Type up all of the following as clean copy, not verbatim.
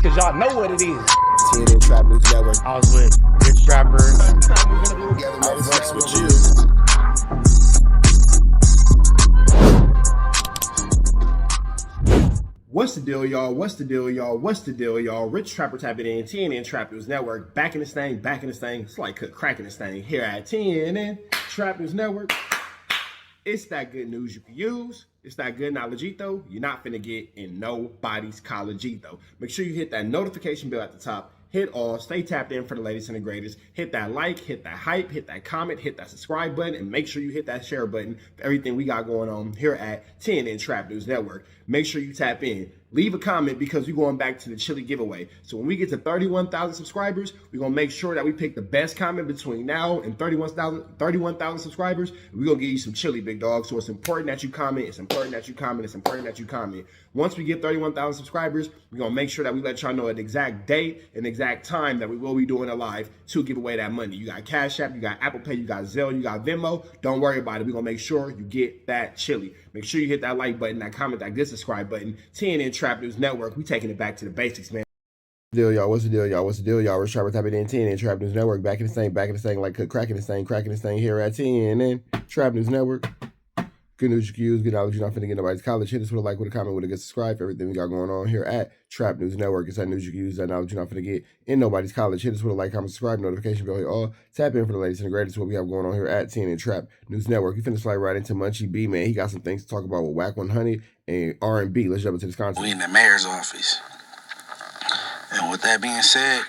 cause y'all know what it is. TNN Trap News Network. I was with Rich Trapper. I was Wacks with you. What's the deal, y'all? What's the deal, y'all? What's the deal, y'all? Rich Trapper tapping in, TNN Trap News Network. Back in this thing, back in this thing. It's like cracking this thing here at TNN Trap News Network. It's that good news you can use. It's that good knowledge-ito you're not finna get in nobody's college-ito. Make sure you hit that notification bell at the top. Hit all. Stay tapped in for the latest and the greatest. Hit that like, hit that hype, hit that comment, hit that subscribe button, and make sure you hit that share button for everything we got going on here at TNN Trap News Network. Make sure you tap in. Leave a comment because we're going back to the chili giveaway. So when we get to 31,000 subscribers, we're going to make sure that we pick the best comment between now and 31,000 subscribers. We're going to give you some chili, big dog. So it's important that you comment. It's important that you comment. It's important that you comment. Once we get 31,000 subscribers, we're going to make sure that we let y'all know an exact date and exact time that we will be doing a live to give away that money. You got Cash App, you got Apple Pay, you got Zelle, you got Venmo. Don't worry about it. We're going to make sure you get that chili. Make sure you hit that like button, that comment, that good subscribe button. TNN Trap News Network. We taking it back to the basics, man. Deal, y'all. What's the deal, y'all? What's the deal, y'all? We're Trapper tapping in TNN Trap News Network. Back in this thing, like cracking this thing here at TNN Trap News Network. Good news you can use, good knowledge you're not finna get nobody's college. Hit us with a like, with a comment, with a good subscribe for everything we got going on here at Trap News Network. It's that news you can use, that knowledge you're not finna get in nobody's college. Hit us with a like, comment, subscribe, notification bell, hit all. Tap in for the latest and the greatest what we have going on here at TNN Trap News Network. We finna slide right into Munchie B, man. He got some things to talk about with WACK100 and R&B. Let's jump into this content. We in the mayor's office. And with that being said,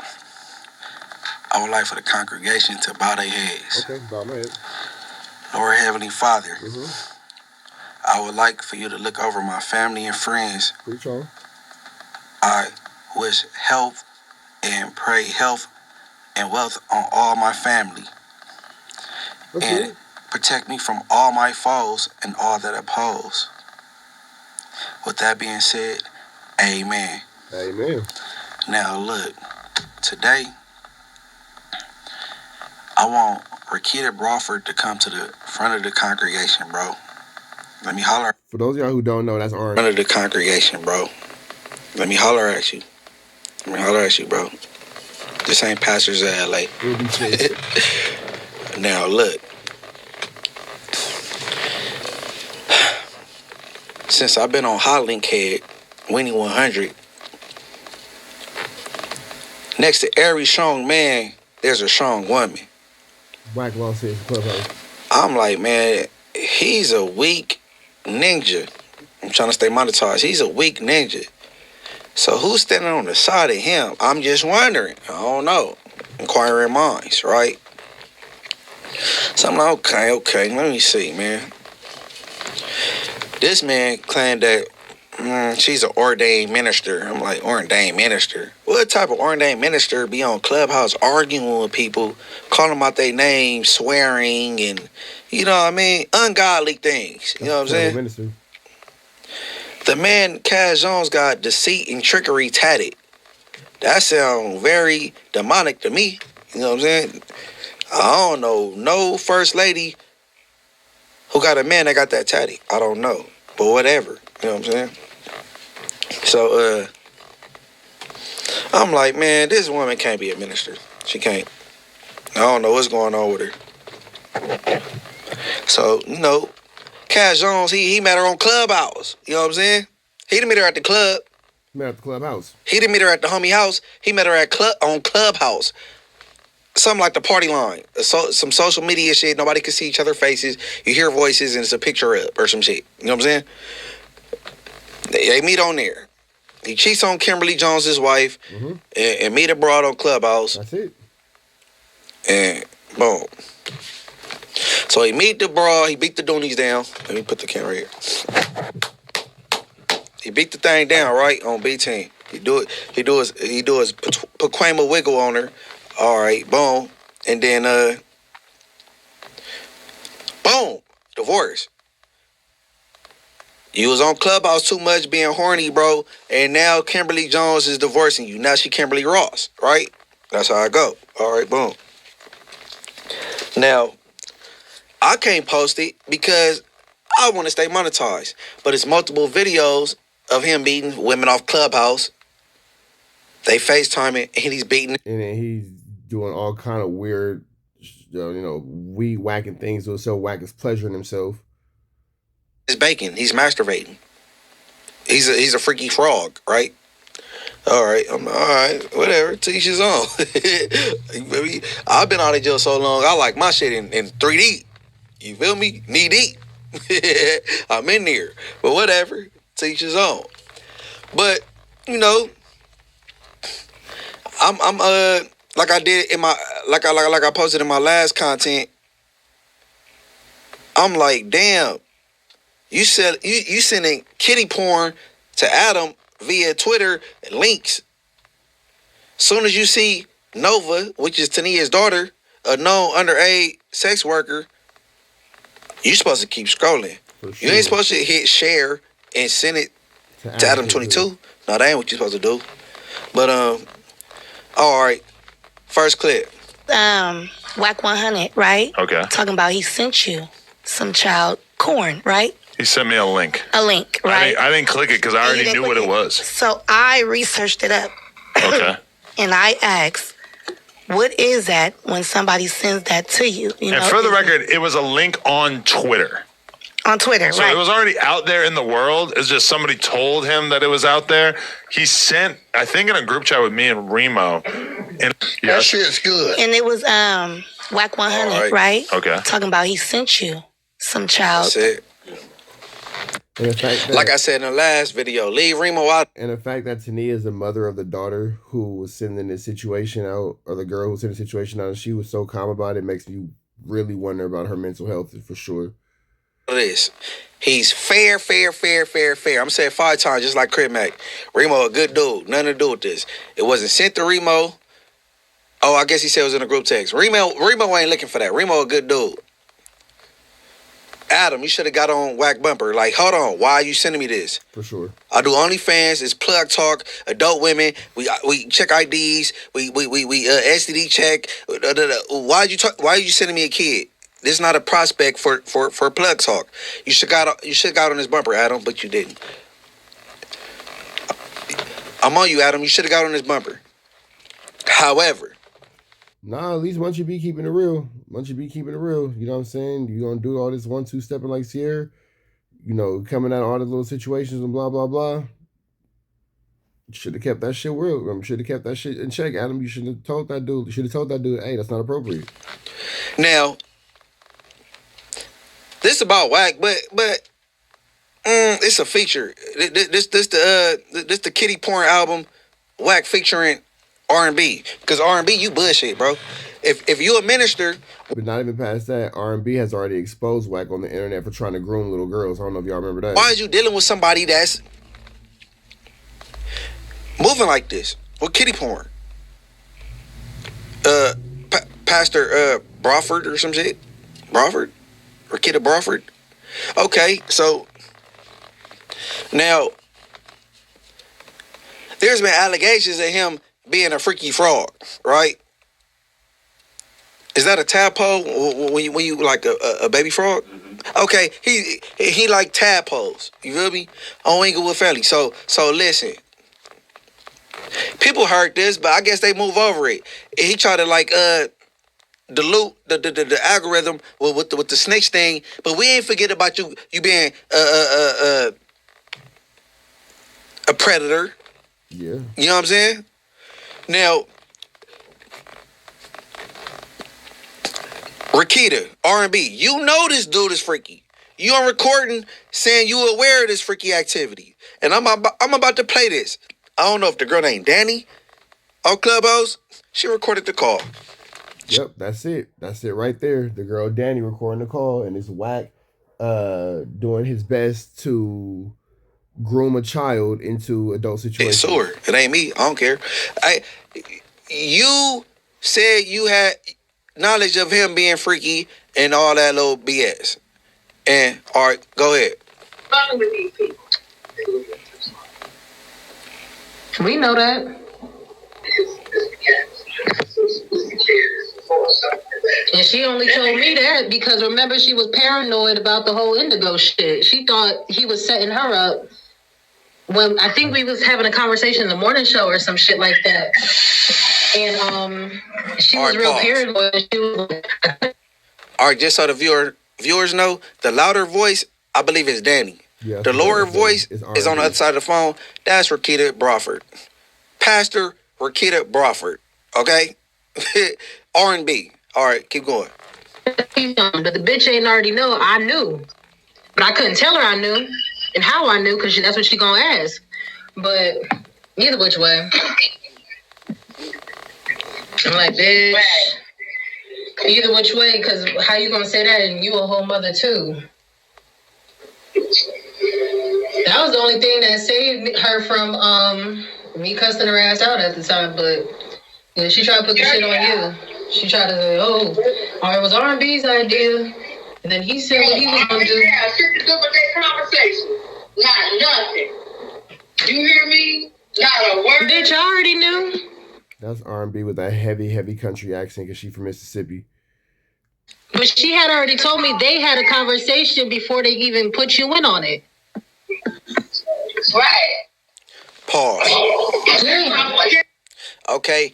I would like for the congregation to bow their heads. Okay, bow my head. Lord Heavenly Father, I would like for you to look over my family and friends. Preach on. I wish health and pray health and wealth on all my family. Okay. And protect me from all my foes and all that oppose. With that being said, amen. Amen. Now look, today, I want Rakita Brawford to come to the front of the congregation, bro. Let me holler. For those of y'all who don't know, that's R&B. Front of the congregation, bro. Let me holler at you. Let me holler at you, bro. This ain't Pastor's LA. Now look. Since I've been on Hotlink Head, winning 100, next to every strong man, there's a strong woman. Wack Law says Clubhouse. I'm like, man, he's a weak ninja. I'm trying to stay monetized. He's a weak ninja. So who's standing on the side of him? I'm just wondering. I don't know. Inquiring minds, right? So I'm like, okay, let me see, man. This man claimed that she's an ordained minister. I'm like, ordained minister? What type of ordained minister be on Clubhouse arguing with people, calling them out their names, swearing, and, you know what I mean, ungodly things. You know what I'm saying? Minister. The man, Cash Jones, got deceit and trickery tatted. That sounds very demonic to me. You know what I'm saying? I don't know no first lady who got a man that got that tatted. I don't know. But whatever. You know what I'm saying? So, I'm like, man, this woman can't be a minister. She can't. I don't know what's going on with her. So, you know, Cash Jones, he met her on Clubhouse. You know what I'm saying? He didn't meet her at the club. Met at the Clubhouse. He didn't meet her at the homie house. He met her at on Clubhouse. Something like the party line. Some social media shit. Nobody can see each other's faces. You hear voices and it's a picture up or some shit. You know what I'm saying? They meet on there. He cheats on Kimberly Jones's wife and meet abroad on Clubhouse. That's it. And boom. So he meet the broad. He beat the doonies down. Let me put the camera here. He beat the thing down right on B team. He do his Paquema wiggle on her. All right, boom, and then boom, divorce. You was on Clubhouse too much being horny, bro, and now Kimberly Jones is divorcing you. Now she Kimberly Ross, right? That's how I go. All right, boom. Now, I can't post it because I want to stay monetized, but it's multiple videos of him beating women off Clubhouse They FaceTiming and he's beating. And then he's doing all kind of weird, weed whacking things to himself. Wack is pleasuring himself. He's baking. He's masturbating. He's a freaky frog, right? All right, all right, whatever. To each his own. I've been out of jail so long. I like my shit in 3D. You feel me? Knee deep. I'm in there, but whatever. To each his own. But I'm like I did in my like I posted in my last content. I'm like, damn. You sending kitty porn to Adam via Twitter and links. Soon as you see Nova, which is Tania's daughter, a known underage sex worker, you supposed to keep scrolling. Sure. You ain't supposed to hit share and send it to Adam 22. No, that ain't what you're supposed to do. But all right. First clip. WACK100, right? Okay. Talking about he sent you some child corn, right? He sent me a link. A link, right? I didn't click it because I already knew what it was. So I researched it up. Okay. And I asked, what is that when somebody sends that to you? And for the record, it was a link on Twitter. On Twitter, so right. So it was already out there in the world. It's just somebody told him that it was out there. He sent, I think, in a group chat with me and Remo. And that shit's good. And it was WACK100, right? Okay. Talking about he sent you some child. That's it. And the fact that, like I said in the last video, leave Remo out. And the fact that Tania is the mother of the daughter who was sending this situation out, or the girl who was sending the situation out, and she was so calm about it, makes me really wonder about her mental health for sure. This. He's fair. I'm saying 5 times, just like Crib Mac. Remo, a good dude. Nothing to do with this. It wasn't sent to Remo. Oh, I guess he said it was in a group text. Remo ain't looking for that. Remo, a good dude. Adam, you should have got on Wack Bumper. Like, hold on, why are you sending me this? For sure. I do OnlyFans. It's plug talk. Adult women. We check IDs. We STD check. Why are you sending me a kid? This is not a prospect for plug talk. You should got on this bumper, Adam, but you didn't. I'm on you, Adam. You should have got on this bumper. However. Nah, at least Munchie B keeping it real. Munchie B keeping it real. You know what I'm saying? You gonna do all this 1-2 stepping like Sierra, coming out of all the little situations and blah, blah, blah. Should have kept that shit real. Should have kept that shit in check, Adam. You should have told that dude. Hey, that's not appropriate. Now, this about Wack, but it's a feature. This the kitty porn album, Wack featuring R&B. Because R&B, you bullshit, bro. If you a minister. But not even past that, R&B has already exposed Wack on the internet for trying to groom little girls. I don't know if y'all remember that. Why is you dealing with somebody that's moving like this with kitty porn? Pastor Brawford or some shit? Brawford? Or Kidda Brawford? Okay, so now there's been allegations of him being a freaky frog, right? Is that a tadpole when you like a baby frog? Mm-hmm. Okay, he like tadpoles. You feel me? On Inglewood Family. So listen. People heard this, but I guess they move over it. He tried to dilute the algorithm with the snitch thing, but we ain't forget about you being a predator. Yeah. You know what I'm saying? Now, Rakita, R&B, you know this dude is freaky. You on recording saying you aware of this freaky activity. And I'm about to play this. I don't know if the girl named Danny on Clubhouse, she recorded the call. Yep, that's it. That's it right there. The girl Danny recording the call, and it's Wack doing his best to groom a child into adult situations. It's sore. It ain't me. I don't care. You said you had knowledge of him being freaky and all that little BS. And, all right, go ahead. With these people. We know that. And she only told me that because remember she was paranoid about the whole Indigo shit. She thought he was setting her up when I think we was having a conversation in the morning show or some shit like that, and she was real paranoid. She was like, all right, just so the viewers know, the louder voice, I believe, is Danny. Yeah, the lower voice is on the other side of the phone. That's Rakita Brawford. Pastor Rakita Brawford. Okay? R&B. All right, keep going. but the bitch ain't already know. I knew. But I couldn't tell her I knew and how I knew because that's what she gonna ask. But either which way. I'm like, bitch. Either which way, because how you gonna say that and you a whole mother too? That was the only thing that saved her from me cussing her ass out at the time. But yeah, she tried to put the shit on you. She tried to say, oh, it was R&B's idea. And then he said what he was gonna do. Yeah, shit to do with that conversation. Not nothing. You hear me? Not a word. Bitch, I already knew. That's R&B with that heavy country accent because she from Mississippi. But she had already told me they had a conversation before they even put you in on it. Right. Pause. Okay.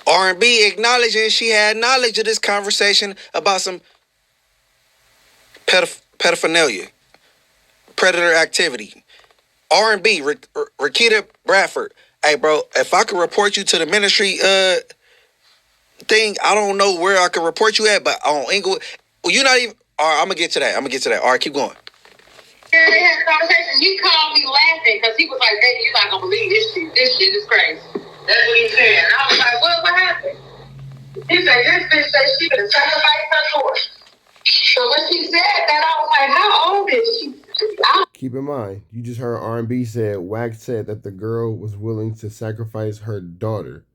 R&B acknowledging she had knowledge of this conversation about some pedophilia, predator activity. R&B, Rakita Bradford. Hey, bro, if I could report you to the ministry thing, I don't know where I could report you at, but on Inglewood, well, you're not even. All right, I'm gonna get to that. All right, keep going. Yeah, they had a conversation. He called me laughing because he was like, "Baby, you're not gonna believe this shit. This shit is crazy." That's what he said. And I was like, "Well, what happened?" He said, "This bitch said she could have sacrificed her daughter." So when she said that, I was like, "How old is she?" Keep in mind, you just heard R&B said, Wack said that the girl was willing to sacrifice her daughter.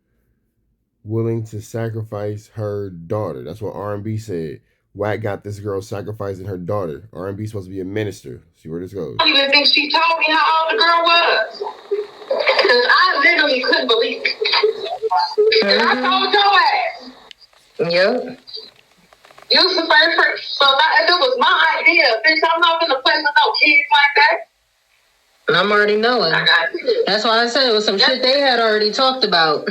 Willing to sacrifice her daughter. That's what R&B said. Wack got this girl sacrificing her daughter. R&B supposed to be a minister. See where this goes. I don't even think she told me how old the girl was. Because I literally couldn't believe it. And I told your ass. Yep. You was the first person. So that was my idea. Bitch, I'm not going to play with no kids like that. And I'm already knowing. That's why I said it was some shit they had already talked about.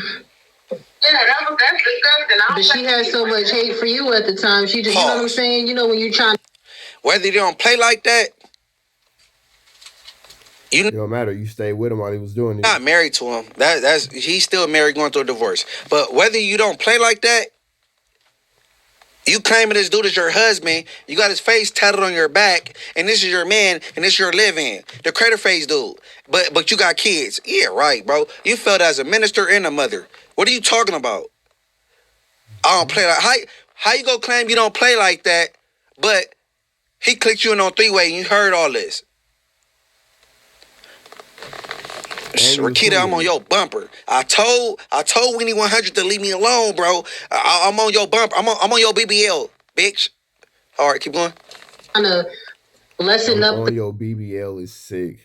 Yeah, that's disgusting. But she had so much hate for you at the time. She just, you know what I'm saying? You know when you're trying. Whether you don't play like that, it don't matter. You stayed with him while he was doing it. Not married to him. That's he's still married, going through a divorce. But whether you don't play like that, you claiming this dude is your husband, you got his face tatted on your back, and this is your man, and this is your live-in. The crater face dude. But you got kids. Yeah, right, bro. You felt as a minister and a mother. What are you talking about? I don't play like how you gonna claim you don't play like that, but he clicked you in on three-way and you heard all this. Rakita, I'm on your bumper. I told Winnie 100 to leave me alone, bro. I'm on your bumper. I'm on your BBL, bitch. All right, keep going. Trying to lessen up. On your BBL is sick.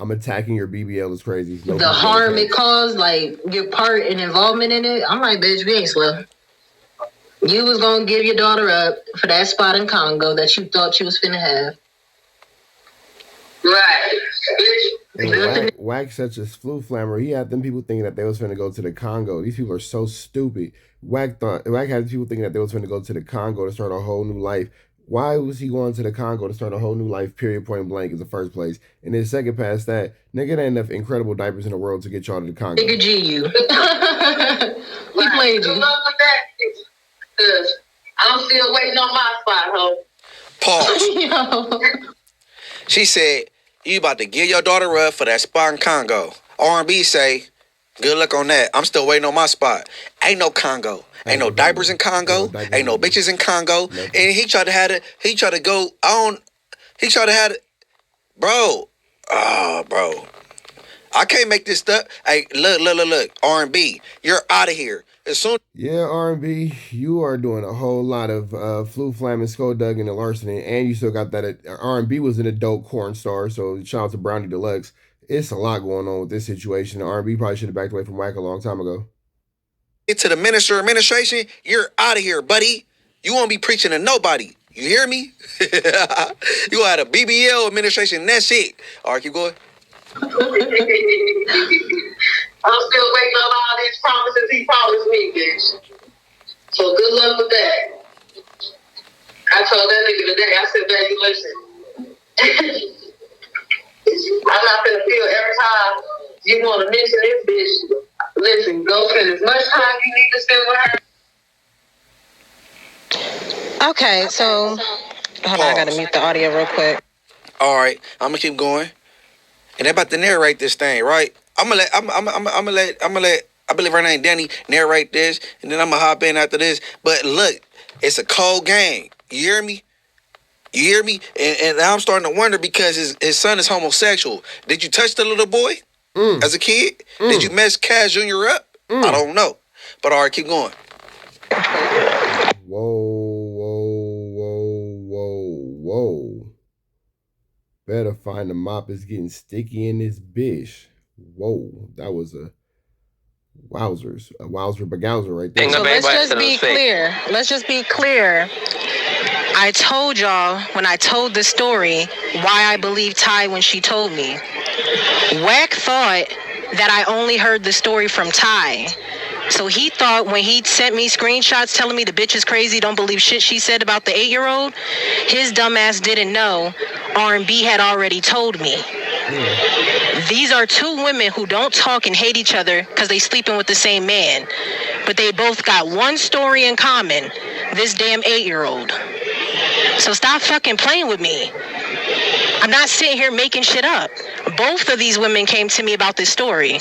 I'm attacking your BBL is crazy. The harm it caused, like your part and involvement in it. I'm like, bitch, we ain't slow. You was gonna give your daughter up for that spot in Congo that you thought you was finna have. Right. And Wack such a flu flammer. He had them people thinking that they was finna go to the Congo. These people are so stupid. Wack had people thinking that they was finna go to the Congo to start a whole new life. Why was he going to the Congo to start a whole new life, period, point blank, in the first place? And then second past that, nigga, there ain't enough incredible diapers in the world to get y'all to the Congo. Nigga G you. He played you. I'm still waiting on my spot, ho. Pause. She said, you about to give your daughter up for that spot in Congo. R&B say, good luck on that. I'm still waiting on my spot. Ain't no Congo. Ain't no diapers in Congo. Ain't no bitches in Congo. And he tried to have it. He tried to go on. He tried to have it. Bro. Oh, bro. I can't make this stuff. Hey, look. R&B, you're out of here. As soon. Yeah, R&B, you are doing a whole lot of flu flamming, skulldug, and larceny, and you still got that. R&B was an adult corn star, so shout out to Brownie Deluxe. It's a lot going on with this situation. R&B probably should have backed away from Wack a long time ago. Get to the administration, you're out of here, buddy. You won't be preaching to nobody. You hear me? You had a BBL administration, and that's it. All right, keep going. I'm still waiting on all these promises he promised me, bitch. So good luck with that. I told that nigga today, I said, baby, listen. I'm not gonna feel every time you want to mention this bitch. Listen, go spend as much time you need to spend with her. Okay, so hold on, I gotta mute the audio real quick. All right, I'm gonna keep going, and they're about to narrate this thing, right? I'm gonna let I believe her name Danny narrate this, and then I'm gonna hop in after this. But look, it's a cold game. You hear me? You hear me? And now I'm starting to wonder because his son is homosexual. Did you touch the little boy as a kid? Did you mess Cash Jr. up? I don't know. But all right, keep going. Whoa. Better find the mop is getting sticky in this bitch. Whoa, that was a wowzer bagowzer right there. So let's just be clear. I told y'all when I told the story why I believe Ty when she told me. Wack thought that I only heard the story from Ty. So he thought when he sent me screenshots telling me the bitch is crazy, don't believe shit she said about the 8-year-old, his dumbass didn't know R&B had already told me. These are two women who don't talk and hate each other because they sleeping with the same man. But they both got one story in common, this damn 8-year-old. So stop fucking playing with me. I'm not sitting here making shit up. Both of these women came to me about this story.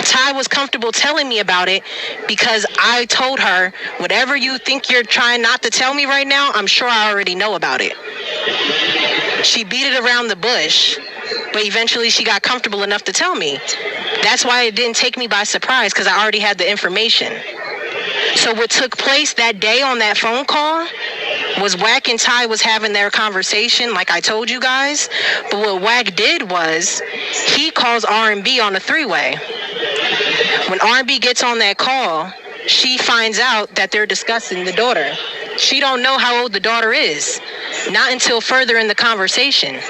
Ty was comfortable telling me about it because I told her, whatever you think you're trying not to tell me right now, I'm sure I already know about it. She beat it around the bush, but eventually she got comfortable enough to tell me. That's why it didn't take me by surprise, because I already had the information. So what took place that day on that phone call was Wack and Ty was having their conversation, like I told you guys. But what Wack did was he calls R&B on a 3-way. When R&B gets on that call, she finds out that they're discussing the daughter. She don't know how old the daughter is, not until further in the conversation.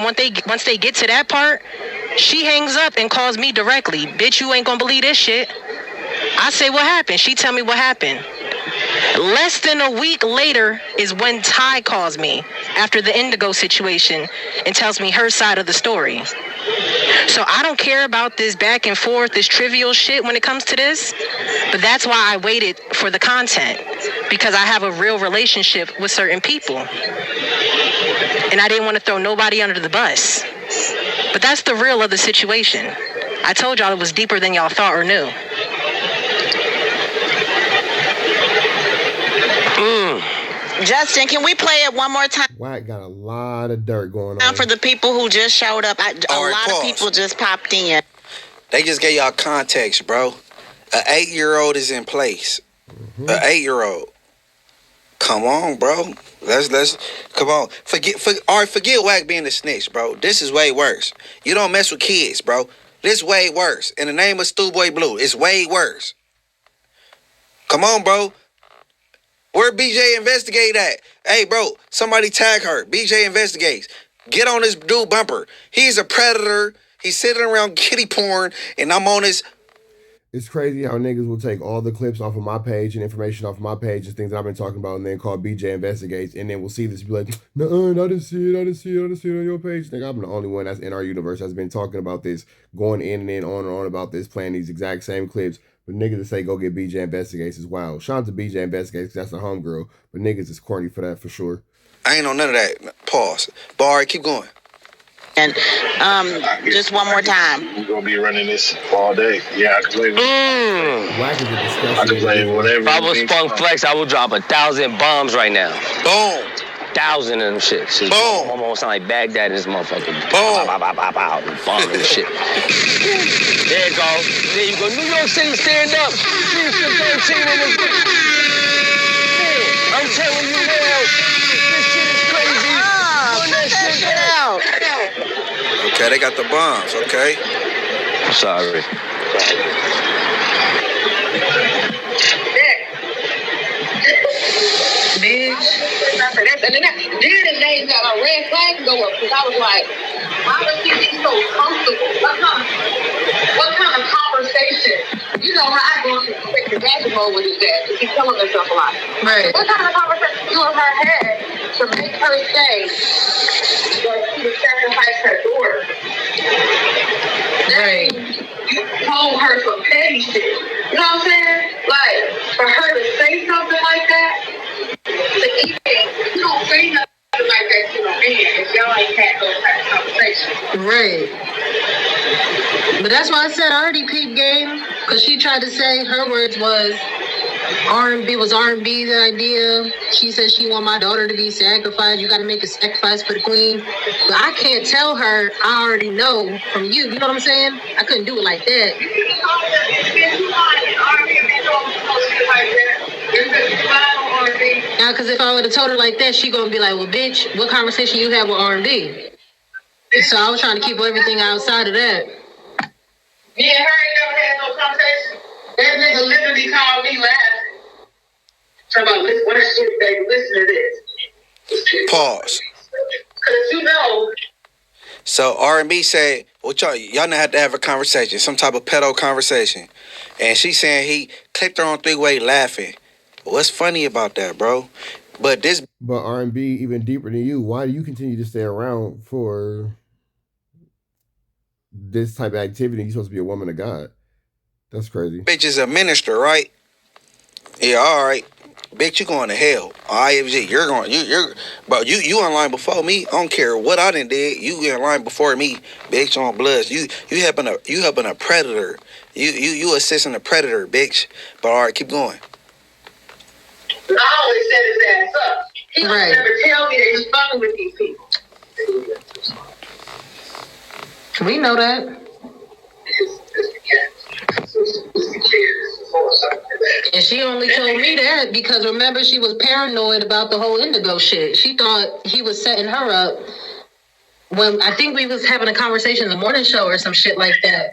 Once they get to that part, she hangs up and calls me directly. Bitch, you ain't gonna believe this shit. I say, what happened? She tell me what happened. Less than a week later is when Ty calls me after the Indigo situation and tells me her side of the story. So I don't care about this back and forth, this trivial shit when it comes to this, but that's why I waited for the content, because I have a real relationship with certain people. And I didn't want to throw nobody under the bus. But that's the real of the situation. I told y'all it was deeper than y'all thought or knew. Justin, can we play it one more time? Wack got a lot of dirt going on. For the people who just showed up, a lot of people just popped in. They just gave y'all context, bro. An 8-year-old is in place. An 8-year-old. Come on, bro. Let's come on. Forget Wack being a snitch, bro. This is way worse. You don't mess with kids, bro. This way worse. In the name of Schoolboy Blue, it's way worse. Come on, bro. Where BJ investigate at? Hey, bro, somebody tag her. BJ investigates. Get on this dude bumper. He's a predator. He's sitting around kitty porn, and I'm on his... It's crazy how niggas will take all the clips off of my page and information off of my page and things that I've been talking about and then call BJ Investigates, and then we'll see this and be like, no, I didn't see it on your page. Nigga, I'm the only one that's in our universe that's been talking about this, going in and in, on and on about this, playing these exact same clips. But niggas that say go get BJ Investigates is wild. Shout out to BJ Investigates because that's a homegirl. But niggas is corny for that for sure. I ain't on none of that. Pause. But all right, keep going. And just one more time. We're going to be running this all day. Yeah, I can play Wack is a disgusting. I can play whatever. If I was Spunk Flex, I would drop 1,000 bombs right now. Boom. 1,000 of them shit. Boom. Almost sound like Baghdad in this motherfucker. Boom. Bomb and shit. There you go. There you go. New York City, stand up. I'm telling you now, this shit is crazy. Run that shit out. Okay, they got the bombs, okay? I'm sorry. Bitch. So that's, and then the name got my red flag go up because I was like, why was he so comfortable? What kind of conversation? You know how I go into the gadget mode with his dad because he's telling herself a lot. Right. What kind of conversation you and her had to make her say that she would sacrifice her daughter? Right. You told her some petty shit. You know what I'm saying? Like, for her to say something like that, to even, you don't say nothing like that to a man if y'all ain't had those type of conversations. Right. But that's why I said I already peeped game, because she tried to say her words was R&B's idea. She said she want my daughter to be sacrificed. You got to make a sacrifice for the queen. But I can't tell her I already know from you. You know what I'm saying? I couldn't do it like that. Now, because if I would have told her like that, she gonna be like, well, bitch, what conversation you have with R&B? So I was trying to keep everything outside of that. Me and her ain't never had no conversation. That nigga literally called me laughing. Talking about, listen, what shit, baby, listen to this. Pause. Because you know. So R&B said, well, y'all not have to have a conversation, some type of pedo conversation. And she saying he clicked her on three-way laughing. What's funny about that, bro? But R&B even deeper than you. Why do you continue to stay around for this type of activity? You're supposed to be a woman of God. That's crazy. bitch is a minister, right? Yeah, all right. Bitch, you going to hell. IFG, you're going, but you in line before me. I don't care what I done did. You in line before me, bitch, on bloods. You helping a predator. You assisting a predator, bitch. But all right, keep going. I always set his ass up. He don't never tell me that he's fucking with these people. We know that. And she only told me that because remember she was paranoid about the whole Indigo shit. She thought he was setting her up when I think we was having a conversation in the morning show or some shit like that.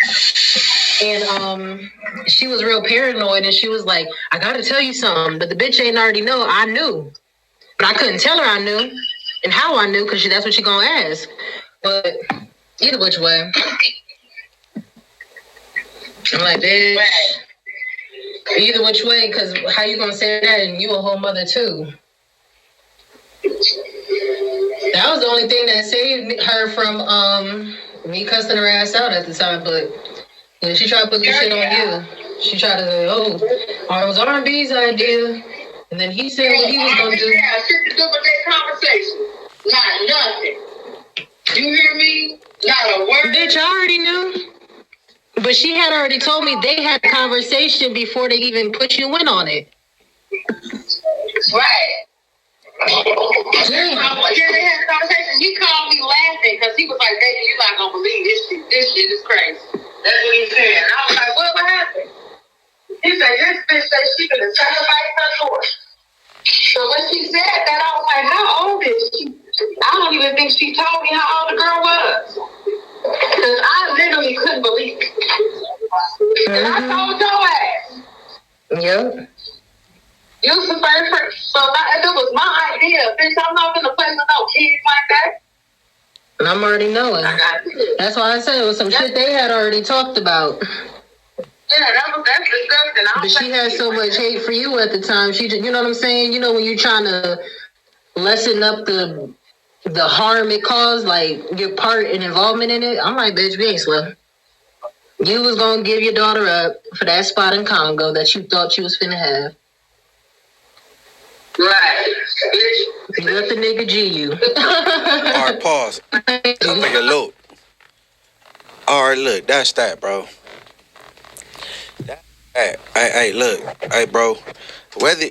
And she was real paranoid and she was like, I gotta tell you something, but the bitch ain't already know. I knew. But I couldn't tell her I knew and how I knew because that's what she gonna ask. But either which way. I'm like, bitch. Either which way, because how you gonna say that and you a whole mother too? That was the only thing that saved her from me cussing her ass out at the time. But you know, she tried to put this shit on you. She tried to say, oh, it was R&B's idea. And then he said what he was gonna do. Yeah, shit to do with that conversation. Not nothing. You hear me? Not a word. Bitch, I already knew. But she had already told me they had a conversation before they even put you in on it. Right. Yeah, they had a conversation. He called me laughing because he was like, baby, you're not going to believe this shit. This shit is crazy. That's what he said. And I was like, what happened? He said, this bitch said she could have sacrificed her daughter. So when she said that, I was like, how old is she? I don't even think she told me how old the girl was. Because I literally couldn't believe it. And I told your ass. Yep. You was the first person. So if it was my idea, bitch, I'm not going to play with no kids like that. And I'm already knowing. That's why I said it was some shit they had already talked about. Yeah, that's disgusting. But she had so much hate for you at the time. She, you know what I'm saying? You know when you're trying to lessen up the harm it caused, like your part and involvement in it. I'm like, bitch, we ain't slow. You was gonna give your daughter up for that spot in Congo that you thought you was finna have. Right. You let the nigga G you. All right, pause. Take a look. All right, look, that's that, bro. Hey, look, hey, bro. Whether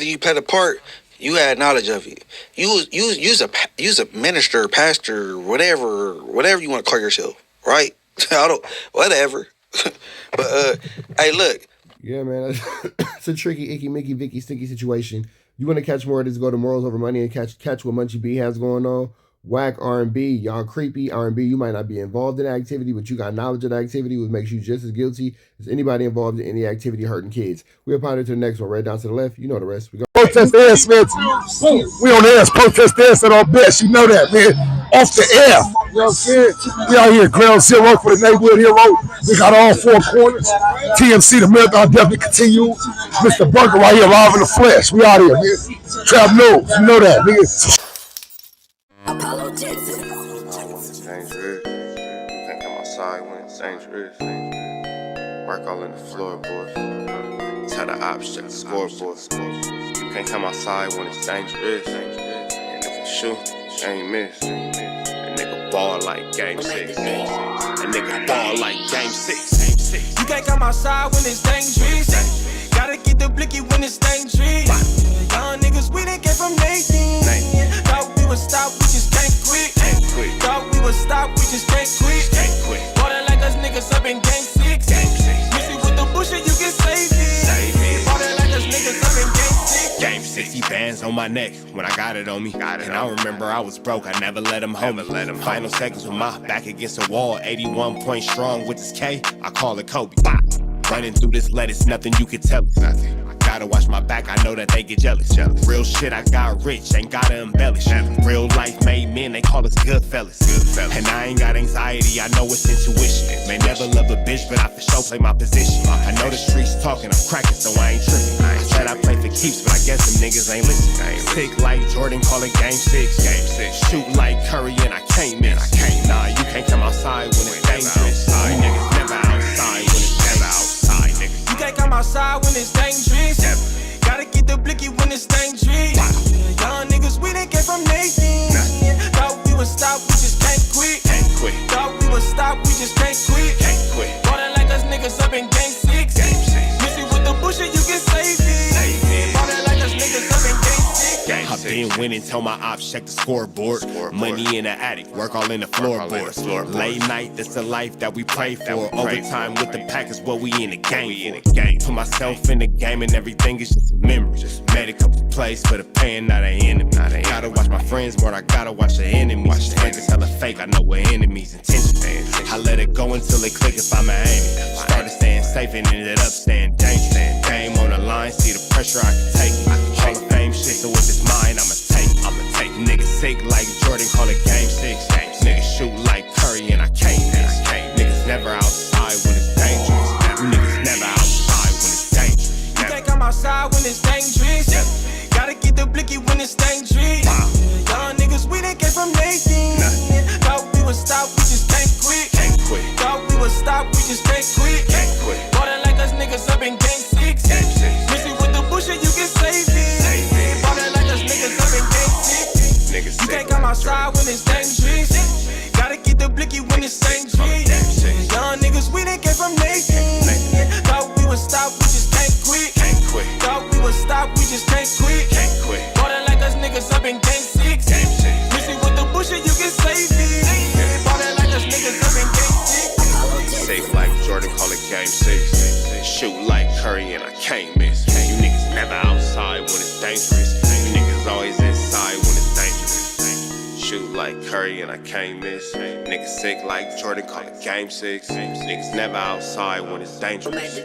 you played a part, you had knowledge of it. You's a minister, pastor, whatever you want to call yourself, right? Whatever. But hey, look. Yeah, man, it's a tricky, icky, Mickey, Vicky, sticky situation. You want to catch more of this? Go to Morals Over Money and catch what Munchie B has going on, Whack R&B, y'all creepy. R&B, you might not be involved in the activity, but you got knowledge of the activity, which makes you just as guilty as anybody involved in any activity hurting kids. We're upon to the next one, right down to the left. You know the rest. We go. Protest the air, Smith. We on the air. Protest the air at our best. You know that, man. Off the air. You know what I'm saying? We out here, ground zero for the neighborhood hero. We got all four corners. TMC, the marathon definitely continues. Mr. Burger right here, live in the flesh. We out here, man. Trap knows. You know that, nigga. Dangerous. You can't come outside when it's dangerous. Work all in the floorboard. Tell the ops, check the scoreboard. You can't come outside when it's dangerous. And if you shoot, you ain't miss. A nigga ball like game 6. A nigga ball like game 6. You can't come outside when it's dangerous. Gotta get the blicky when it's dangerous. Young niggas, we done came from Nathan. Thought we would stop, we just can't quit. Thought we would stop, we just can't quit. Water like us niggas up in game 6. Missy with the bullshit, you can save it. Water like us niggas up in game 6. Game 60 bands on my neck when I got it on me. And I remember I was broke, I never let him hold me. Final seconds with my back against the wall. 81 point strong with this K, I call it Kobe. Running through this lettuce, nothing you can tell us. Gotta watch my back, I know that they get jealous. Real shit, I got rich, ain't gotta embellish. Real life made men, they call us good fellas. And I ain't got anxiety, I know it's intuition. May never love a bitch, but I for sure play my position. I know the streets talking, I'm cracking, so I ain't tripping. I said I play for keeps, but I guess them niggas ain't listening. Sick like Jordan, call it game 6. Shoot like Curry and I can't miss. Nah, you can't come outside when it's dangerous. You niggas never outside when it's never outside, nigga. You can't come outside when it's dangerous. Gotta get the blicky when it's dangerous. Young niggas, we done came from Nathan. Thought we would stop, we just can't quit. Thought we would stop, we just can't quit. Water like us niggas up in game 6. Missy with the bullshit, you can save it. Water like us niggas up in game 6. I've been winning, tell my ops check the scoreboard. Money in the attic, work all in the floorboards. Late night, that's the life that we pray for. Overtime with the pack is what we in the game for. Put myself in the game and everything is just a memory. Made a couple plays for the pain, not an enemy. Gotta watch my friends more, I gotta watch the enemies. Friends is hella fake, I know we're enemies. Intentions, I let it go until it click if I'm aiming. Started staying safe and ended up staying dangerous. Game on the line, see the pressure I can take. Hall of Fame shit, so with this mind, I'ma take. Niggas sick like Jordan, call it game 6. Niggas shoot like Curry and I can't miss. Niggas never outside when it's dangerous. You niggas never outside when it's dangerous. You can't come outside when it's dangerous. Gotta get the blicky when it's dangerous. Young niggas, we done came from Nathan. Thought we would stop, we just can't quit. Thought we would stop, we just can't quit. Water like us niggas up in game 6. Missy with the bullshit, you can save it. Water like us niggas up in game 6. You can't come outside when it's dangerous. Gotta get the blicky when it's dangerous. Young niggas, we done came from Nathan. Thought we would stop, we just can't quit. Thought we would stop, we just can't quit. Water like us niggas up in game 6. Missy with the bullshit, you can save it. Water like us niggas up in game 6. Safe like Jordan, call it game 6. Shoot like Curry and I can't miss. You niggas never outside when it's dangerous. You niggas always inside when it's dangerous. Shoot like Curry and I can't miss. Niggas sick like Jordan, call it game 6. Niggas never outside when it's dangerous.